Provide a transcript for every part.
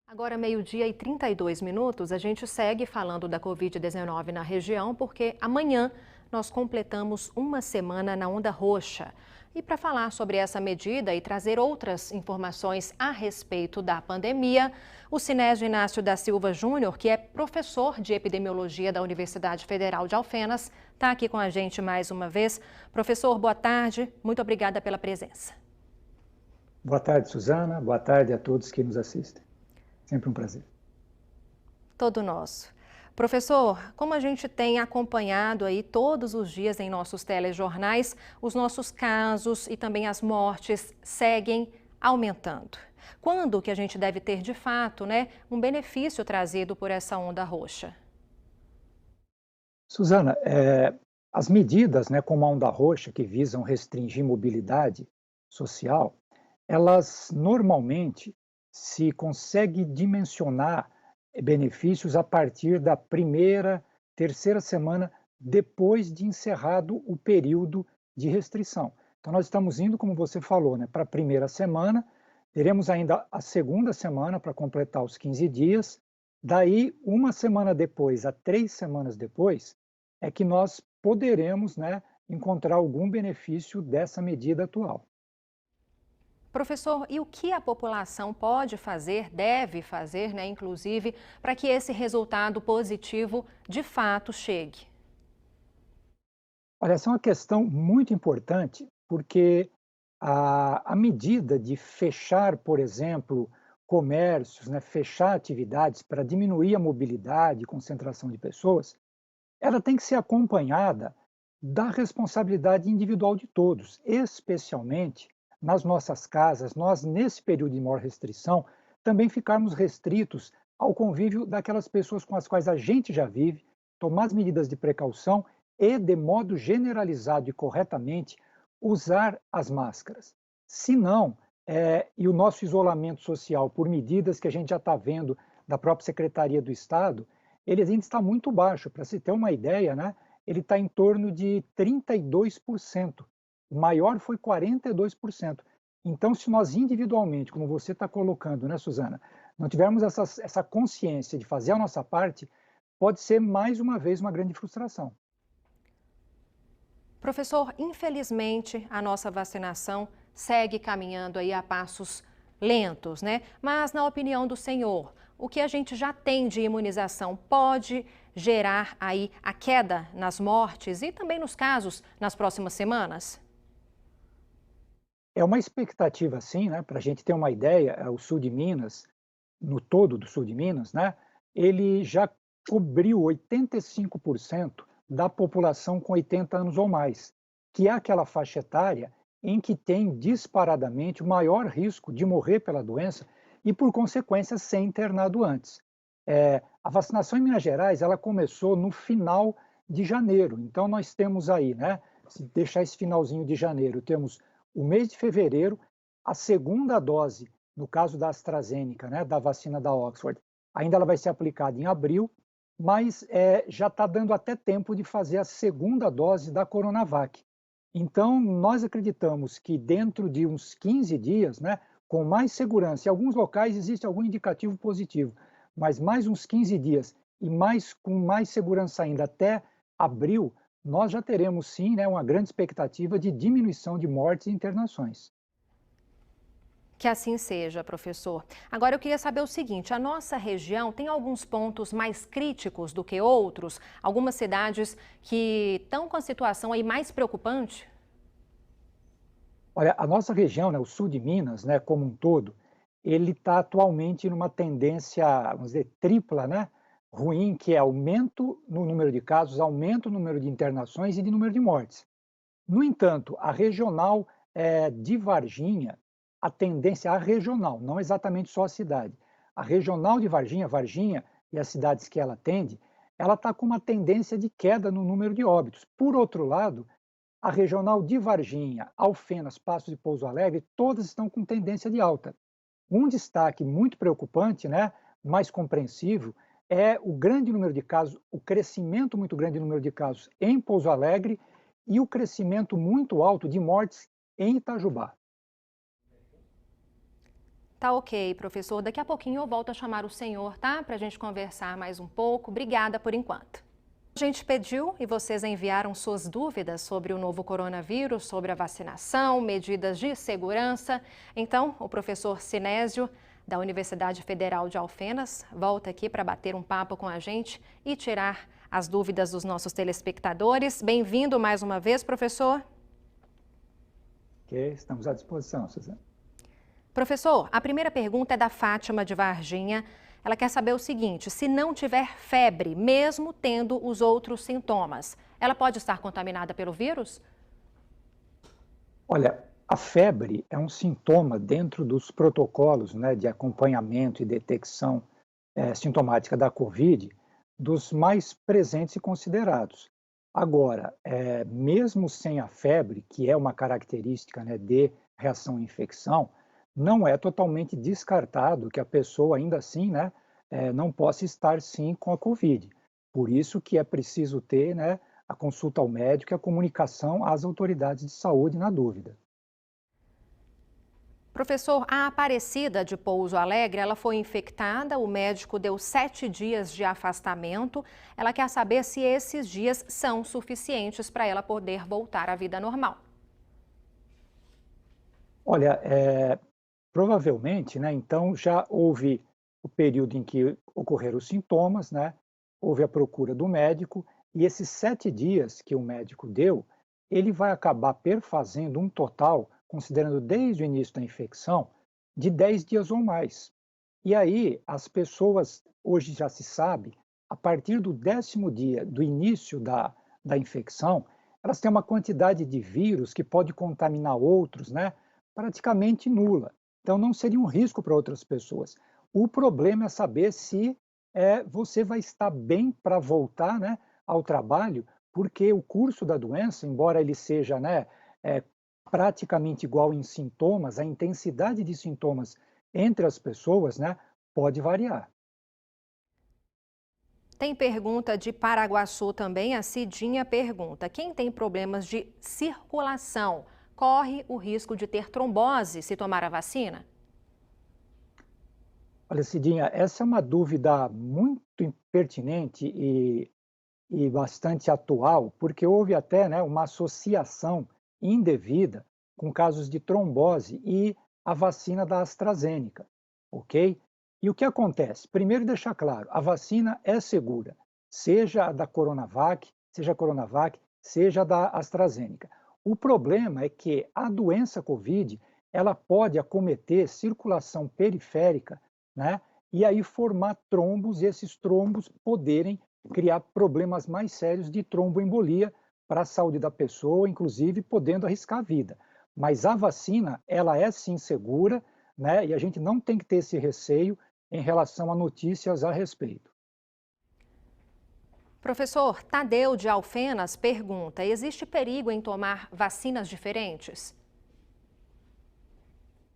Agora, meio-dia e 32 minutos, a gente segue falando da Covid-19 na região, porque amanhã nós completamos uma semana na onda roxa. E para falar sobre essa medida e trazer outras informações a respeito da pandemia, o Sinésio Inácio da Silva Júnior, que é professor de epidemiologia da Universidade Federal de Alfenas, está aqui com a gente mais uma vez. Professor, boa tarde, muito obrigada pela presença. Boa tarde, Suzana. Boa tarde a todos que nos assistem. Sempre um prazer. Todo nosso. Professor, como a gente tem acompanhado aí todos os dias em nossos telejornais, os nossos casos e também as mortes seguem aumentando. Quando que a gente deve ter, de fato, um benefício trazido por essa onda roxa? Suzana, as medidas, como a onda roxa, que visam restringir mobilidade social, elas normalmente se consegue dimensionar benefícios a partir da primeira, terceira semana depois de encerrado o período de restrição. Então, nós estamos indo, como você falou, para a primeira semana, teremos ainda a segunda semana para completar os 15 dias, daí, uma semana depois, a 3 semanas depois, é que nós poderemos encontrar algum benefício dessa medida atual. Professor, e o que a população pode fazer, deve fazer, inclusive, para que esse resultado positivo de fato chegue? Olha, essa é uma questão muito importante, porque a medida de fechar, por exemplo, comércios, fechar atividades para diminuir a mobilidade e concentração de pessoas, ela tem que ser acompanhada da responsabilidade individual de todos, especialmente nas nossas casas, nós, nesse período de maior restrição, também ficarmos restritos ao convívio daquelas pessoas com as quais a gente já vive, tomar as medidas de precaução e, de modo generalizado e corretamente, usar as máscaras. Se não, e o nosso isolamento social, por medidas que a gente já está vendo da própria Secretaria do Estado, ele ainda está muito baixo. Para se ter uma ideia, ele está em torno de 32%. O maior foi 42%. Então, se nós individualmente, como você está colocando, Suzana, não tivermos essa consciência de fazer a nossa parte, pode ser mais uma vez uma grande frustração. Professor, infelizmente a nossa vacinação segue caminhando aí a passos lentos, Mas, na opinião do senhor, o que a gente já tem de imunização pode gerar aí a queda nas mortes e também nos casos nas próximas semanas? É uma expectativa, sim, para a gente ter uma ideia, o sul de Minas, no todo do sul de Minas, ele já cobriu 85% da população com 80 anos ou mais, que é aquela faixa etária em que tem disparadamente o maior risco de morrer pela doença e, por consequência, ser internado antes. A vacinação em Minas Gerais ela começou no final de janeiro, então nós temos aí, se deixar esse finalzinho de janeiro, temos o mês de fevereiro, a segunda dose, no caso da AstraZeneca, da vacina da Oxford, ainda ela vai ser aplicada em abril, mas já está dando até tempo de fazer a segunda dose da Coronavac. Então, nós acreditamos que dentro de uns 15 dias, com mais segurança, em alguns locais existe algum indicativo positivo, mas mais uns 15 dias e com mais segurança ainda até abril, nós já teremos sim uma grande expectativa de diminuição de mortes e internações. Que assim seja, professor. Agora eu queria saber o seguinte, a nossa região tem alguns pontos mais críticos do que outros? Algumas cidades que estão com a situação aí mais preocupante? Olha, a nossa região, o sul de Minas, como um todo, ele está atualmente numa tendência, vamos dizer, tripla, ruim, que é aumento no número de casos, aumento no número de internações e de número de mortes. No entanto, a regional de Varginha, a tendência, a regional, não exatamente só a cidade, a regional de Varginha, Varginha e as cidades que ela atende, ela está com uma tendência de queda no número de óbitos. Por outro lado, a regional de Varginha, Alfenas, Passos e Pouso Alegre, todas estão com tendência de alta. Um destaque muito preocupante, mais compreensivo, é o grande número de casos, o crescimento muito grande do número de casos em Pouso Alegre e o crescimento muito alto de mortes em Itajubá. Tá ok, professor. Daqui a pouquinho eu volto a chamar o senhor, tá? Para a gente conversar mais um pouco. Obrigada por enquanto. A gente pediu e vocês enviaram suas dúvidas sobre o novo coronavírus, sobre a vacinação, medidas de segurança. Então, o professor Sinésio, da Universidade Federal de Alfenas, volta aqui para bater um papo com a gente e tirar as dúvidas dos nossos telespectadores. Bem-vindo mais uma vez, professor. Ok, estamos à disposição, Suzana. Professor, a primeira pergunta é da Fátima de Varginha. Ela quer saber o seguinte: se não tiver febre, mesmo tendo os outros sintomas, ela pode estar contaminada pelo vírus? Olha, a febre é um sintoma dentro dos protocolos, né, de acompanhamento e detecção sintomática da Covid, dos mais presentes e considerados. Agora, mesmo sem a febre, que é uma característica, né, de reação à infecção, não é totalmente descartado que a pessoa ainda assim, né, não possa estar sim com a Covid. Por isso que é preciso ter, né, a consulta ao médico e a comunicação às autoridades de saúde na dúvida. Professor, a Aparecida de Pouso Alegre, ela foi infectada, o médico deu 7 dias de afastamento. Ela quer saber se esses dias são suficientes para ela poder voltar à vida normal. Olha, provavelmente, né, então já houve o período em que ocorreram os sintomas, né, houve a procura do médico, e esses 7 dias que o médico deu, ele vai acabar perfazendo um total, considerando desde o início da infecção, de 10 dias ou mais. E aí, as pessoas, hoje já se sabe, a partir do 10º dia do início da infecção, elas têm uma quantidade de vírus que pode contaminar outros, né, praticamente nula. Então, não seria um risco para outras pessoas. O problema é saber se você vai estar bem para voltar, né, ao trabalho, porque o curso da doença, embora ele seja, né, é, praticamente igual em sintomas, a intensidade de sintomas entre as pessoas, né, pode variar. Tem pergunta de Paraguaçu também. A Cidinha pergunta: quem tem problemas de circulação corre o risco de ter trombose se tomar a vacina? Olha, Cidinha, essa é uma dúvida muito pertinente e bastante atual, porque houve até, né, uma associação indevida com casos de trombose e a vacina da AstraZeneca, ok? E o que acontece? Primeiro, deixar claro, a vacina é segura, seja a da Coronavac, seja a da AstraZeneca. O problema é que a doença Covid, ela pode acometer circulação periférica, né? E aí formar trombos e esses trombos poderem criar problemas mais sérios de tromboembolia para a saúde da pessoa, inclusive podendo arriscar a vida. Mas a vacina, ela é sim segura, né? E a gente não tem que ter esse receio em relação a notícias a respeito. Professor Tadeu de Alfenas pergunta: existe perigo em tomar vacinas diferentes?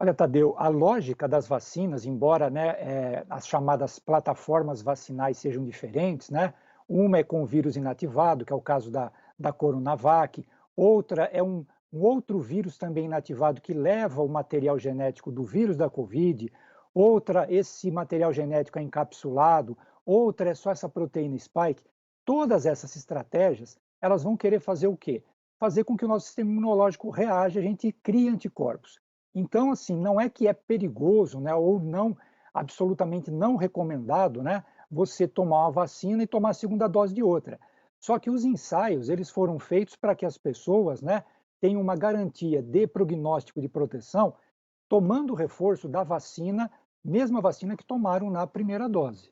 Olha, Tadeu, a lógica das vacinas, embora, né, as chamadas plataformas vacinais sejam diferentes, né? Uma é com vírus inativado, que é o caso da Coronavac, outra é um outro vírus também inativado que leva o material genético do vírus da Covid, outra, esse material genético é encapsulado, outra é só essa proteína spike. Todas essas estratégias, elas vão querer fazer o quê? Fazer com que o nosso sistema imunológico reaja, a gente crie anticorpos. Então, assim, não é que é perigoso, né, ou não, absolutamente não recomendado, né, você tomar uma vacina e tomar a segunda dose de outra. Só que os ensaios, eles foram feitos para que as pessoas, né, tenham uma garantia de prognóstico de proteção, tomando o reforço da vacina, mesma vacina que tomaram na primeira dose.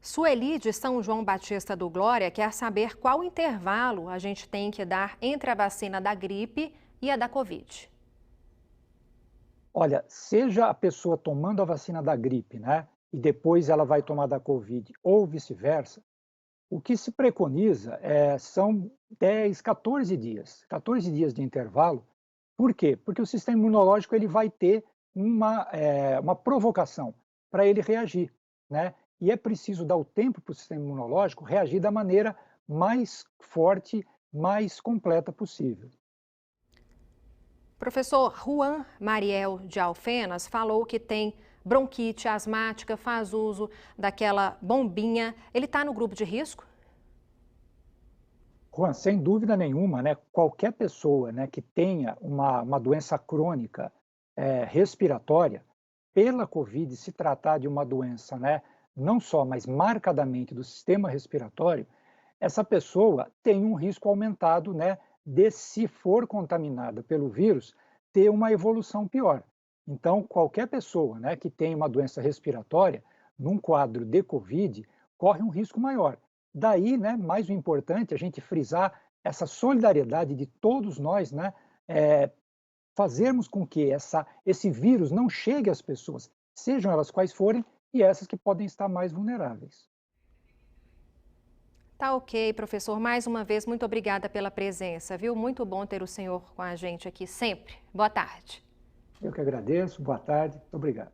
Sueli de São João Batista do Glória quer saber qual intervalo a gente tem que dar entre a vacina da gripe e a da Covid. Olha, seja a pessoa tomando a vacina da gripe, né, e depois ela vai tomar da Covid, ou vice-versa, o que se preconiza são 10, 14 dias de intervalo. Por quê? Porque o sistema imunológico ele vai ter uma provocação para ele reagir, né? E é preciso dar o tempo para o sistema imunológico reagir da maneira mais forte, mais completa possível. Professor Juan Mariel de Alfenas falou que tem bronquite asmática, faz uso daquela bombinha. Ele está no grupo de risco? Juan, sem dúvida nenhuma, né, qualquer pessoa, né, que tenha uma doença crônica respiratória, pela Covid se tratar de uma doença, né, não só, mas marcadamente do sistema respiratório, essa pessoa tem um risco aumentado, né, de, se for contaminada pelo vírus, ter uma evolução pior. Então, qualquer pessoa, né, que tem uma doença respiratória, num quadro de Covid, corre um risco maior. Daí, né, mais o importante, a gente frisar essa solidariedade de todos nós, né, fazermos com que esse vírus não chegue às pessoas, sejam elas quais forem, e essas que podem estar mais vulneráveis. Tá ok, professor. Mais uma vez, muito obrigada pela presença, viu? Muito bom ter o senhor com a gente aqui sempre. Boa tarde. Eu que agradeço, boa tarde, muito obrigado.